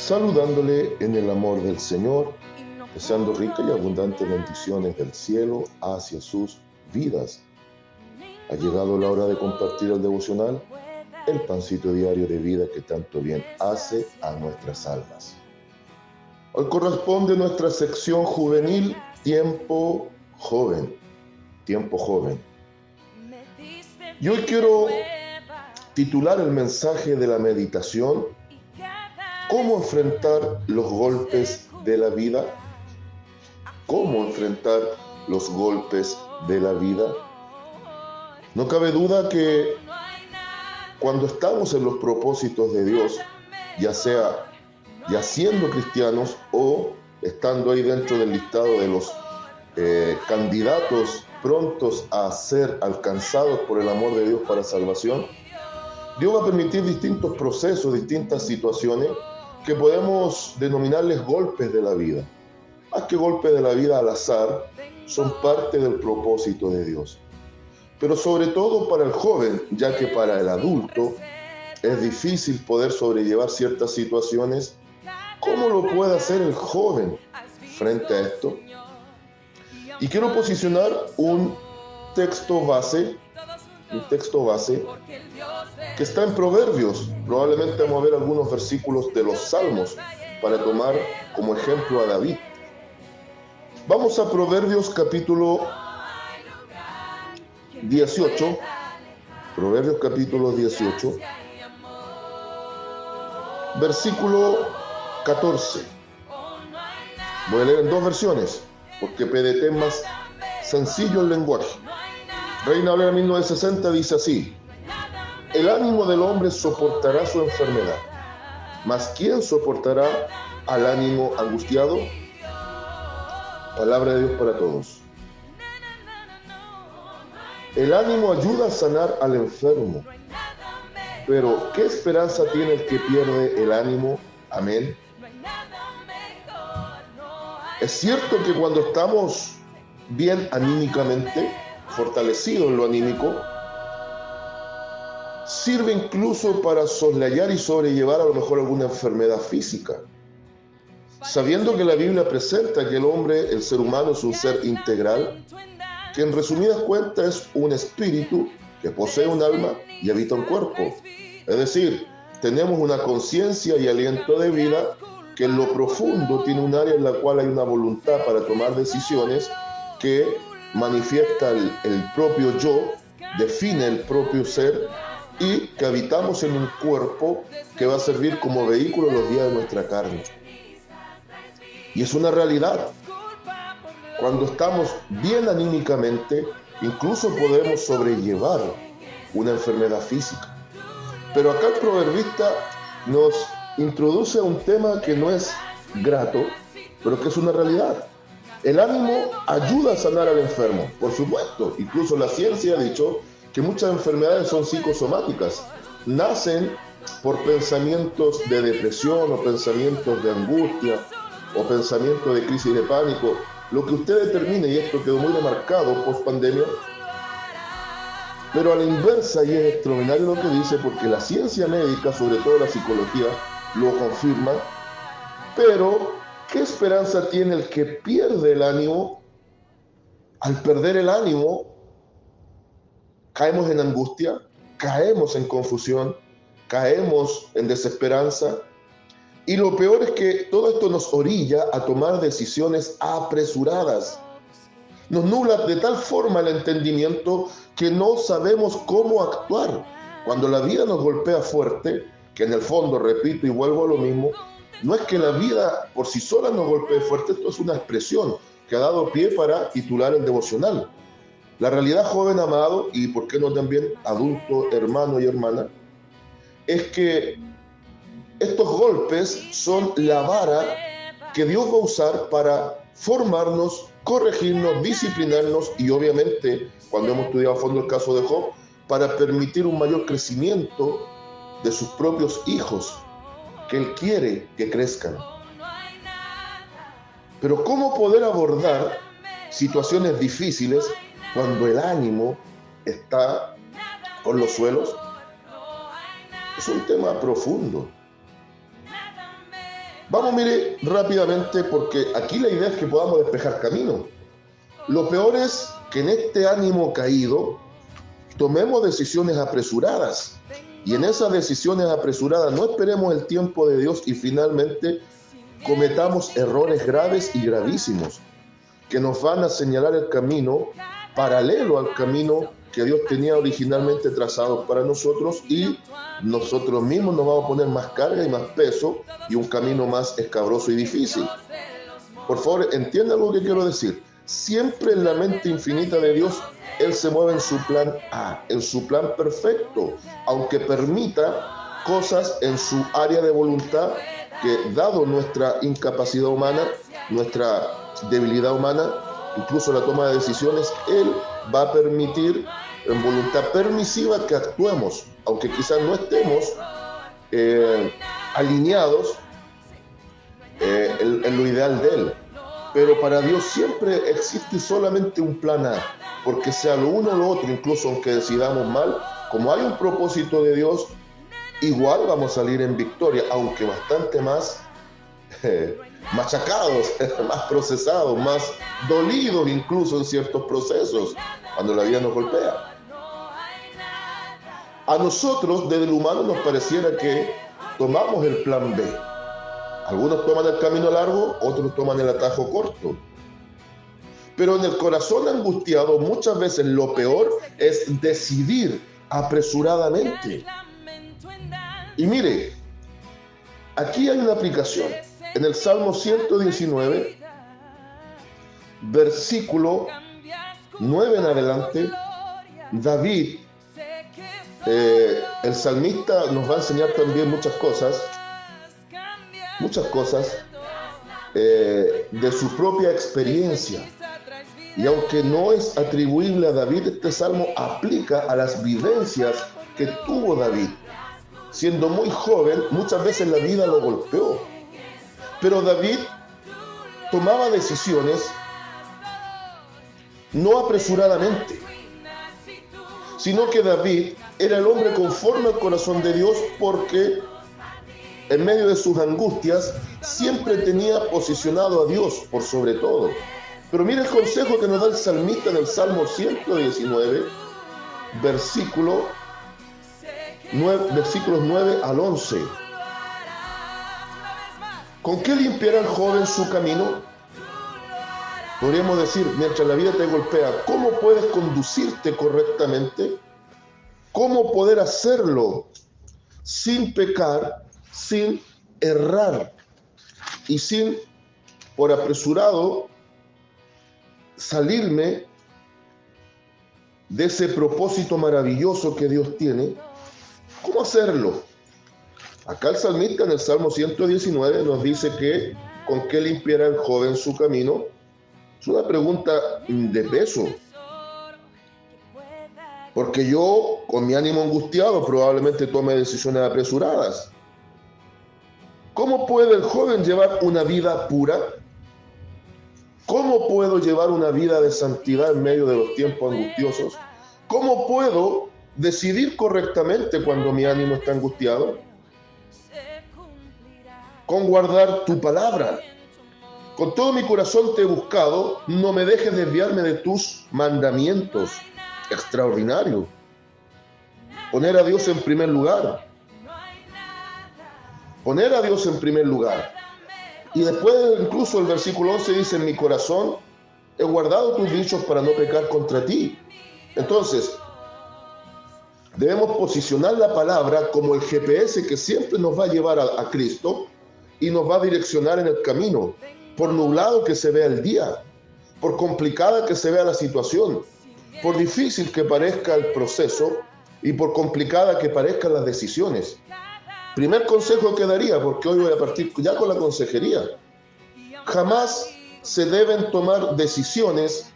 saludándole en el amor del Señor, deseando ricas y abundantes bendiciones del cielo hacia sus vidas. Ha llegado la hora de compartir el devocional, el pancito diario de vida que tanto bien hace a nuestras almas. Hoy corresponde nuestra sección juvenil, Tiempo Joven. Tiempo Joven. Y hoy quiero titular el mensaje de la meditación: ¿cómo enfrentar los golpes de la vida? ¿Cómo enfrentar los golpes de la vida? No cabe duda que cuando estamos en los propósitos de Dios, ya sea ya siendo cristianos o estando ahí dentro del listado de los candidatos prontos a ser alcanzados por el amor de Dios para salvación, Dios va a permitir distintos procesos, distintas situaciones que podemos denominarles golpes de la vida. Más que golpes de la vida al azar, son parte del propósito de Dios. Pero sobre todo para el joven, ya que para el adulto es difícil poder sobrellevar ciertas situaciones. ¿Cómo lo puede hacer el joven frente a esto? Y quiero posicionar un texto base que está en Proverbios. Probablemente vamos a ver algunos versículos de los Salmos para tomar como ejemplo a David. Vamos a Proverbios capítulo 18. Proverbios capítulo 18. Versículo 14. Voy a leer en dos versiones, porque PDT es más sencillo el lenguaje. Reina Valera 1960 dice así: el ánimo del hombre soportará su enfermedad, mas ¿quién soportará al ánimo angustiado? Palabra de Dios para todos. El ánimo ayuda a sanar al enfermo, pero ¿qué esperanza tiene el que pierde el ánimo? Amén. Es cierto que cuando estamos bien anímicamente, fortalecidos en lo anímico, sirve incluso para soslayar y sobrellevar a lo mejor alguna enfermedad física. Sabiendo que la Biblia presenta que el hombre, el ser humano, es un ser integral, que en resumidas cuentas es un espíritu que posee un alma y habita un cuerpo. Es decir, tenemos una conciencia y aliento de vida que en lo profundo tiene un área en la cual hay una voluntad para tomar decisiones que manifiesta el propio yo, define el propio ser, y que habitamos en un cuerpo que va a servir como vehículo los días de nuestra carne. Y es una realidad. Cuando estamos bien anímicamente, incluso podemos sobrellevar una enfermedad física. Pero acá el proverbista nos introduce a un tema que no es grato, pero que es una realidad. El ánimo ayuda a sanar al enfermo, por supuesto. Incluso la ciencia ha dicho que muchas enfermedades son psicosomáticas. Nacen por pensamientos de depresión o pensamientos de angustia o pensamientos de crisis de pánico. Lo que usted determine, y esto quedó muy demarcado post pandemia, pero a la inversa, y es extraordinario lo que dice, porque la ciencia médica, sobre todo la psicología, lo confirma. Pero ¿qué esperanza tiene el que pierde el ánimo? Al perder el ánimo, caemos en angustia, caemos en confusión, caemos en desesperanza. Y lo peor es que todo esto nos orilla a tomar decisiones apresuradas. Nos nubla de tal forma el entendimiento que no sabemos cómo actuar. Cuando la vida nos golpea fuerte, que en el fondo, repito y vuelvo a lo mismo, no es que la vida por sí sola nos golpee fuerte, esto es una expresión que ha dado pie para titular el devocional. La realidad, joven amado, y por qué no también adulto, hermano y hermana, es que estos golpes son la vara que Dios va a usar para formarnos, corregirnos, disciplinarnos y obviamente, cuando hemos estudiado a fondo el caso de Job, para permitir un mayor crecimiento de sus propios hijos, que Él quiere que crezcan. Pero ¿cómo poder abordar situaciones difíciles cuando el ánimo está por los suelos? Es un tema profundo. Vamos, mire, rápidamente, porque aquí la idea es que podamos despejar camino. Lo peor es que en este ánimo caído tomemos decisiones apresuradas. Y en esas decisiones apresuradas no esperemos el tiempo de Dios y finalmente cometamos errores graves y gravísimos que nos van a señalar el camino paralelo al camino que Dios tenía originalmente trazado para nosotros, y nosotros mismos nos vamos a poner más carga y más peso y un camino más escabroso y difícil. Por favor, entiendan lo que quiero decir. Siempre en la mente infinita de Dios, Él se mueve en su plan A, en su plan perfecto, aunque permita cosas en su área de voluntad que, dado nuestra incapacidad humana, nuestra debilidad humana, incluso la toma de decisiones, Él va a permitir en voluntad permisiva que actuemos, aunque quizás no estemos alineados en lo ideal de Él. Pero para Dios siempre existe solamente un plan A, porque sea lo uno o lo otro, incluso aunque decidamos mal, como hay un propósito de Dios, igual vamos a salir en victoria, aunque bastante más machacados, más procesados, más dolidos incluso en ciertos procesos, cuando la vida nos golpea. A nosotros, desde el humano, nos pareciera que tomamos el plan B. Algunos toman el camino largo, otros toman el atajo corto. Pero en el corazón angustiado, muchas veces lo peor es decidir apresuradamente. Y mire, aquí hay una aplicación. En el Salmo 119, versículo 9 en adelante, David, el salmista, nos va a enseñar también muchas cosas de su propia experiencia. Y aunque no es atribuible a David, este salmo aplica a las vivencias que tuvo David. Siendo muy joven, muchas veces la vida lo golpeó. Pero David tomaba decisiones no apresuradamente, sino que David era el hombre conforme al corazón de Dios, porque en medio de sus angustias siempre tenía posicionado a Dios por sobre todo. Pero mire el consejo que nos da el salmista en el Salmo 119, versículos 9 al 11. ¿Con qué limpiará el joven su camino? Podríamos decir, mientras la vida te golpea, ¿cómo puedes conducirte correctamente? ¿Cómo poder hacerlo sin pecar, sin errar y sin, por apresurado, salirme de ese propósito maravilloso que Dios tiene? ¿Cómo hacerlo? Acá el salmista en el Salmo 119 nos dice que ¿con qué limpiará el joven su camino? Es una pregunta de peso, porque yo, con mi ánimo angustiado, probablemente tome decisiones apresuradas. ¿Cómo puede el joven llevar una vida pura? ¿Cómo puedo llevar una vida de santidad en medio de los tiempos angustiosos? ¿Cómo puedo decidir correctamente cuando mi ánimo está angustiado? Con guardar tu palabra. Con todo mi corazón te he buscado, no me dejes desviarme de tus mandamientos. Extraordinario. Poner a Dios en primer lugar. Poner a Dios en primer lugar. Y después incluso el versículo 11 dice, en mi corazón he guardado tus dichos para no pecar contra ti. Entonces, debemos posicionar la palabra como el GPS que siempre nos va a llevar a Cristo y nos va a direccionar en el camino, por nublado que se vea el día, por complicada que se vea la situación, por difícil que parezca el proceso y por complicada que parezcan las decisiones. Primer consejo que daría, porque hoy voy a partir ya con la consejería. Jamás se deben tomar decisiones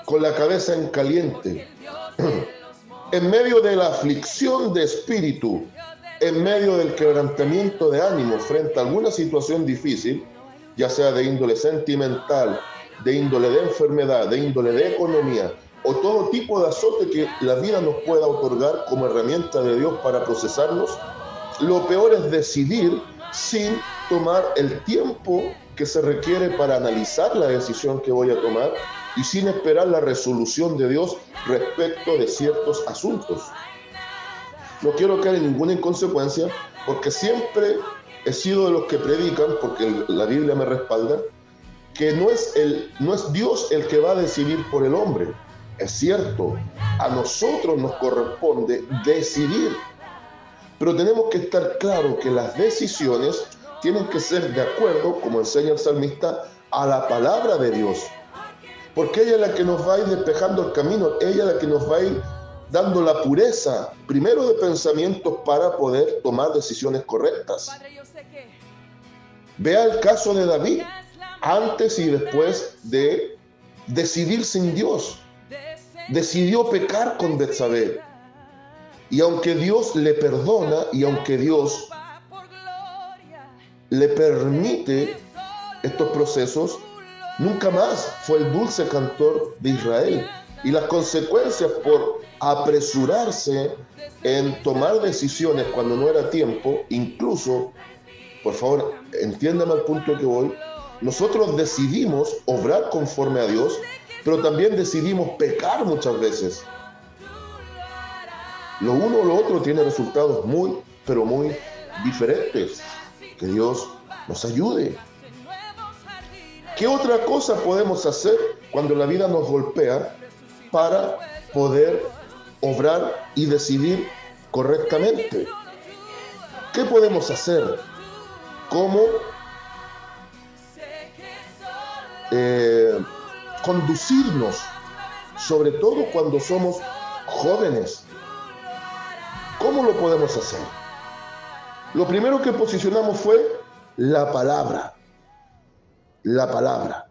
con la cabeza en caliente. En medio de la aflicción de espíritu, en medio del quebrantamiento de ánimo frente a alguna situación difícil, ya sea de índole sentimental, de índole de enfermedad, de índole de economía, o todo tipo de azote que la vida nos pueda otorgar como herramienta de Dios para procesarnos, lo peor es decidir sin tomar el tiempo que se requiere para analizar la decisión que voy a tomar y sin esperar la resolución de Dios respecto de ciertos asuntos. No quiero caer en ninguna inconsecuencia, porque siempre he sido de los que predican, porque la Biblia me respalda, que no es Dios el que va a decidir por el hombre. Es cierto, a nosotros nos corresponde decidir, pero tenemos que estar claros que las decisiones tienen que ser de acuerdo, como enseña el salmista, a la palabra de Dios. Porque ella es la que nos va a ir despejando el camino, ella es la que nos va a ir dando la pureza, primero de pensamientos, para poder tomar decisiones correctas. Vea el caso de David, antes y después de decidir sin Dios. Decidió pecar con Betsabé. Y aunque Dios le perdona y aunque Dios le permite estos procesos, nunca más fue el dulce cantor de Israel. Y las consecuencias por apresurarse en tomar decisiones cuando no era tiempo, incluso, por favor, entiéndame al punto que voy, nosotros decidimos obrar conforme a Dios, pero también decidimos pecar muchas veces. Lo uno o lo otro tiene resultados muy, pero muy diferentes. Que Dios nos ayude. ¿Qué otra cosa podemos hacer cuando la vida nos golpea para poder obrar y decidir correctamente? ¿Qué podemos hacer? ¿Cómo conducirnos, sobre todo cuando somos jóvenes? ¿Cómo lo podemos hacer? Lo primero que posicionamos fue la palabra. La palabra.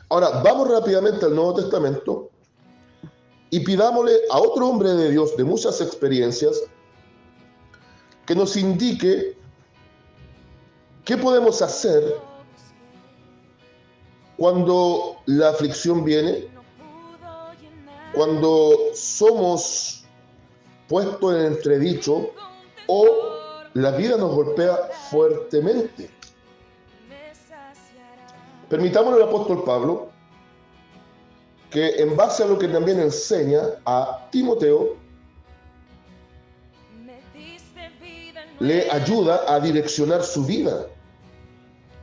Ahora, vamos rápidamente al Nuevo Testamento y pidámosle a otro hombre de Dios de muchas experiencias que nos indique qué podemos hacer cuando la aflicción viene, cuando somos puestos en entredicho o la vida nos golpea fuertemente. Permitámosle al apóstol Pablo que, en base a lo que también enseña a Timoteo, le ayuda a direccionar su vida.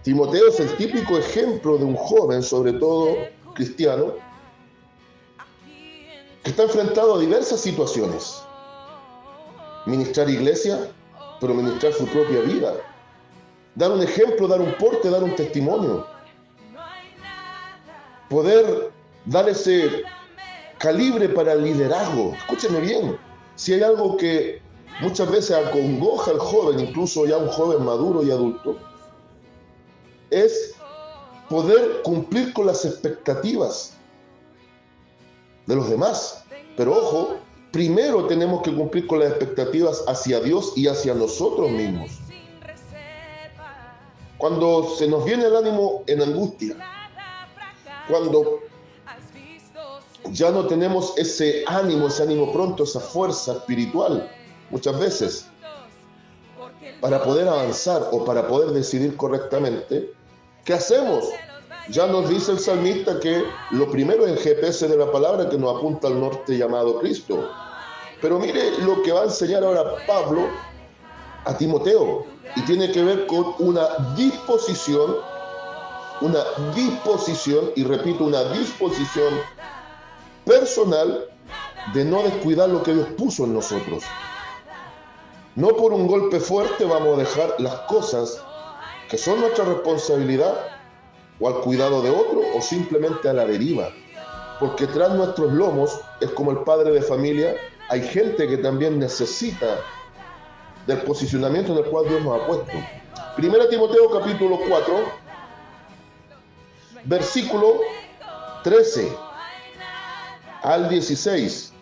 Timoteo es el típico ejemplo de un joven, sobre todo cristiano, que está enfrentado a diversas situaciones. Ministrar iglesia, pero ministrar su propia vida. Dar un ejemplo, dar un porte, dar un testimonio. Poder dar ese calibre para el liderazgo. Escúcheme bien, si hay algo que muchas veces acongoja al joven, incluso ya un joven maduro y adulto, es poder cumplir con las expectativas de los demás. Pero ojo, primero tenemos que cumplir con las expectativas hacia Dios y hacia nosotros mismos. Cuando se nos viene el ánimo en angustia, cuando ya no tenemos ese ánimo pronto, esa fuerza espiritual, muchas veces, para poder avanzar o para poder decidir correctamente, ¿qué hacemos? Ya nos dice el salmista que lo primero es el GPS de la palabra que nos apunta al norte llamado Cristo. Pero mire lo que va a enseñar ahora Pablo a Timoteo, y tiene que ver con una disposición, y repito, una disposición personal de no descuidar lo que Dios puso en nosotros. No por un golpe fuerte vamos a dejar las cosas que son nuestra responsabilidad o al cuidado de otro o simplemente a la deriva. Porque tras nuestros lomos, es como el padre de familia, hay gente que también necesita del posicionamiento en el cual Dios nos ha puesto. 1 Timoteo capítulo 4, versículo 13 al 16.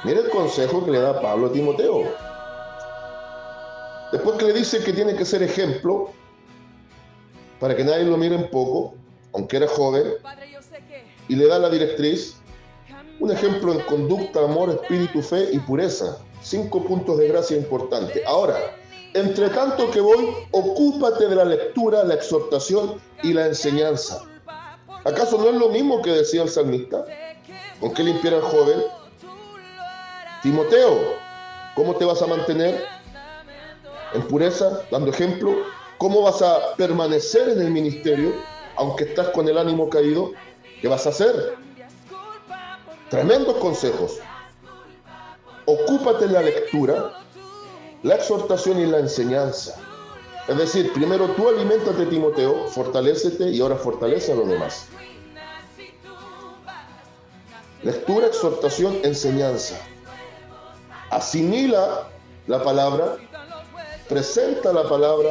Mire el consejo que le da Pablo a Timoteo. Después que le dice que tiene que ser ejemplo para que nadie lo mire en poco, aunque era joven, y le da la directriz, un ejemplo en conducta, amor, espíritu, fe y pureza. 5 puntos de gracia importantes. Ahora, Entre tanto que voy, ocúpate de la lectura, la exhortación y la enseñanza. ¿Acaso no es lo mismo que decía el salmista? ¿Con qué limpiar al joven? Timoteo, ¿cómo te vas a mantener en pureza, dando ejemplo? ¿Cómo vas a permanecer en el ministerio, aunque estás con el ánimo caído? ¿Qué vas a hacer? Tremendos consejos. Ocúpate en la lectura, la exhortación y la enseñanza. Es decir, primero tú aliméntate, Timoteo, fortalécete y ahora fortalece a los demás. Lectura, exhortación, enseñanza. Asimila la palabra, presenta la palabra,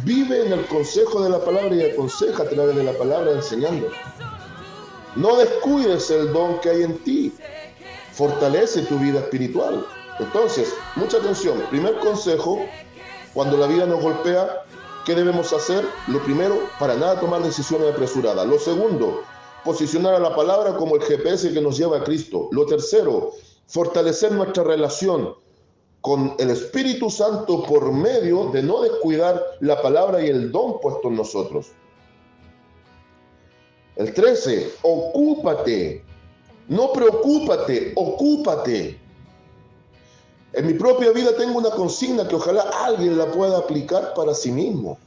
vive en el consejo de la palabra y aconseja a través de la palabra enseñando. No descuides el don que hay en ti. Fortalece tu vida espiritual. Entonces, mucha atención. Primer consejo, cuando la vida nos golpea, ¿qué debemos hacer? Lo primero, para nada tomar decisiones apresuradas. Lo segundo, posicionar a la palabra como el GPS que nos lleva a Cristo. Lo tercero, fortalecer nuestra relación con el Espíritu Santo por medio de no descuidar la palabra y el don puesto en nosotros. El 13, ocúpate. No preocúpate, ocúpate. En mi propia vida tengo una consigna que ojalá alguien la pueda aplicar para sí mismo.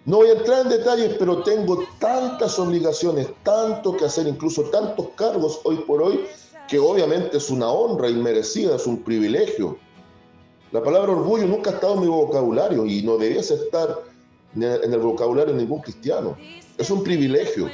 No voy a entrar en detalles, pero tengo tantas obligaciones, tanto que hacer, incluso tantos cargos hoy por hoy, que obviamente es una honra inmerecida, es un privilegio. La palabra orgullo nunca ha estado en mi vocabulario y no debiese estar en el vocabulario de ningún cristiano. Es un privilegio,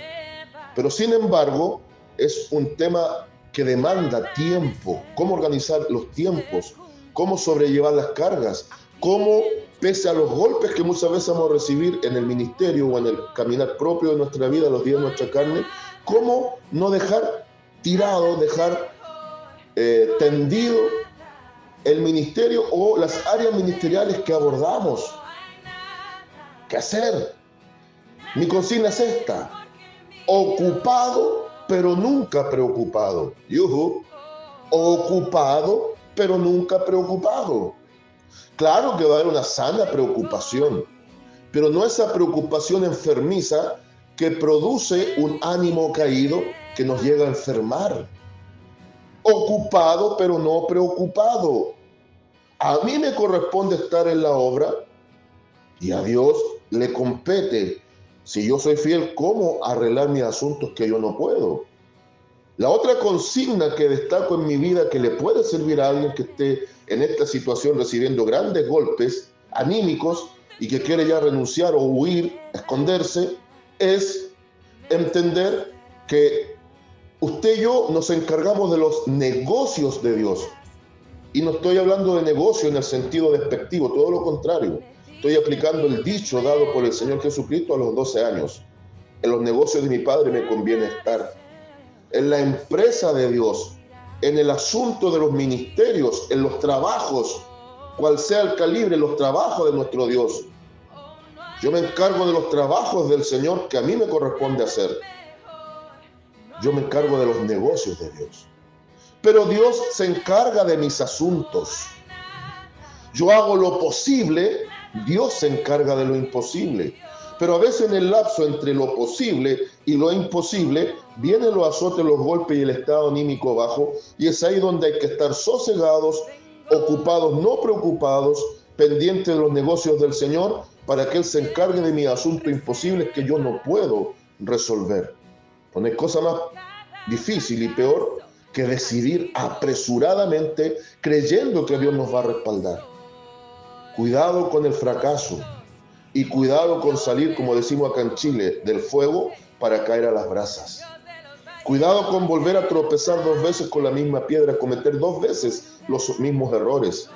pero sin embargo es un tema que demanda tiempo. Cómo organizar los tiempos, cómo sobrellevar las cargas, cómo, pese a los golpes que muchas veces vamos a recibir en el ministerio o en el caminar propio de nuestra vida, los días de nuestra carne, cómo no dejar tirado, dejar tendido el ministerio o las áreas ministeriales que abordamos. ¿Qué hacer? Mi consigna es esta: ocupado, pero nunca preocupado. Yuhu. Ocupado, pero nunca preocupado. Claro que va a haber una sana preocupación, pero no esa preocupación enfermiza que produce un ánimo caído que nos llega a enfermar. Ocupado, pero no preocupado. A mí me corresponde estar en la obra y a Dios le compete, si yo soy fiel, cómo arreglar mis asuntos que yo no puedo. La otra consigna que destaco en mi vida que le puede servir a alguien que esté en esta situación recibiendo grandes golpes anímicos y que quiere ya renunciar o huir, esconderse, es entender que usted y yo nos encargamos de los negocios de Dios. Y no estoy hablando de negocio en el sentido despectivo, todo lo contrario. Estoy aplicando el dicho dado por el Señor Jesucristo a los 12 años. En los negocios de mi Padre me conviene estar. En la empresa de Dios, en el asunto de los ministerios, en los trabajos, cual sea el calibre, los trabajos de nuestro Dios. Yo me encargo de los trabajos del Señor que a mí me corresponde hacer. Yo me encargo de los negocios de Dios. Pero Dios se encarga de mis asuntos. Yo hago lo posible, Dios se encarga de lo imposible. Pero a veces en el lapso entre lo posible y lo imposible, vienen los azotes, los golpes y el estado anímico bajo, y es ahí donde hay que estar sosegados, ocupados, no preocupados, pendientes de los negocios del Señor, para que Él se encargue de mis asuntos imposibles que yo no puedo resolver. No hay cosa más difícil y peor que decidir apresuradamente creyendo que Dios nos va a respaldar. Cuidado con el fracaso y cuidado con salir, como decimos acá en Chile, del fuego para caer a las brasas. Cuidado con volver a tropezar 2 veces con la misma piedra, cometer 2 veces los mismos errores.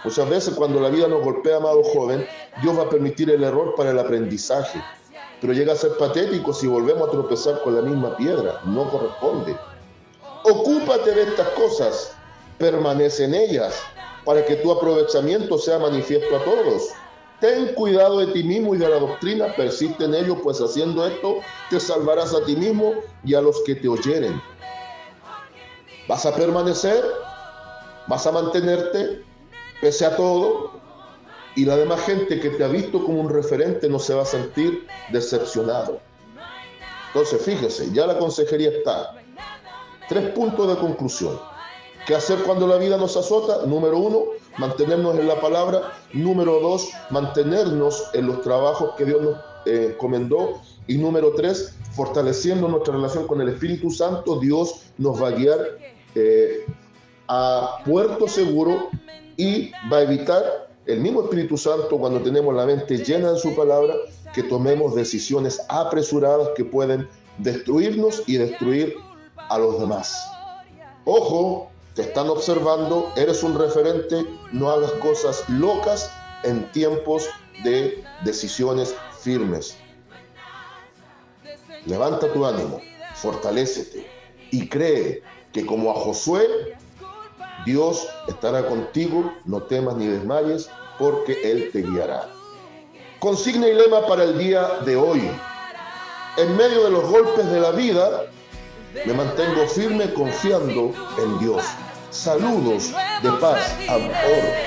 Muchas veces cuando la vida nos golpea, amado joven, Dios va a permitir el error para el aprendizaje. Pero llega a ser patético si volvemos a tropezar con la misma piedra. No corresponde. Ocúpate de estas cosas, permanece en ellas, para que tu aprovechamiento sea manifiesto a todos. Ten cuidado de ti mismo y de la doctrina, persiste en ello, pues haciendo esto te salvarás a ti mismo y a los que te oyeren. ¿Vas a permanecer? ¿Vas a mantenerte pese a todo? y la demás gente que te ha visto como un referente no se va a sentir decepcionado. Entonces, fíjese, ya la consejería está. 3 puntos de conclusión. ¿Qué hacer cuando la vida nos azota? Número 1, mantenernos en la palabra. Número 2, mantenernos en los trabajos que Dios nos encomendó. Y número 3, fortaleciendo nuestra relación con el Espíritu Santo, Dios nos va a guiar a puerto seguro y va a evitar el mismo Espíritu Santo, cuando tenemos la mente llena de su palabra, que tomemos decisiones apresuradas que pueden destruirnos y destruir a los demás. Ojo, te están observando, eres un referente, no hagas cosas locas en tiempos de decisiones firmes. Levanta tu ánimo, fortalécete y cree que como a Josué, Dios estará contigo, no temas ni desmayes, porque Él te guiará. Consigna y lema para el día de hoy. En medio de los golpes de la vida, me mantengo firme confiando en Dios. Saludos de paz, amor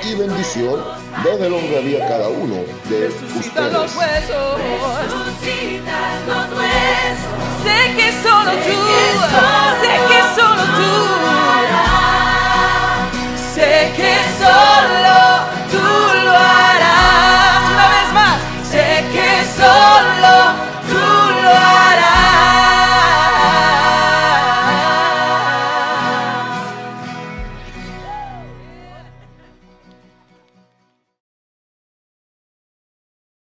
y bendición desde el hombre había cada uno de ustedes. Los huesos. Sé que solo tú, sé que solo tú, sé que solo tú lo harás. Una vez más, sé que solo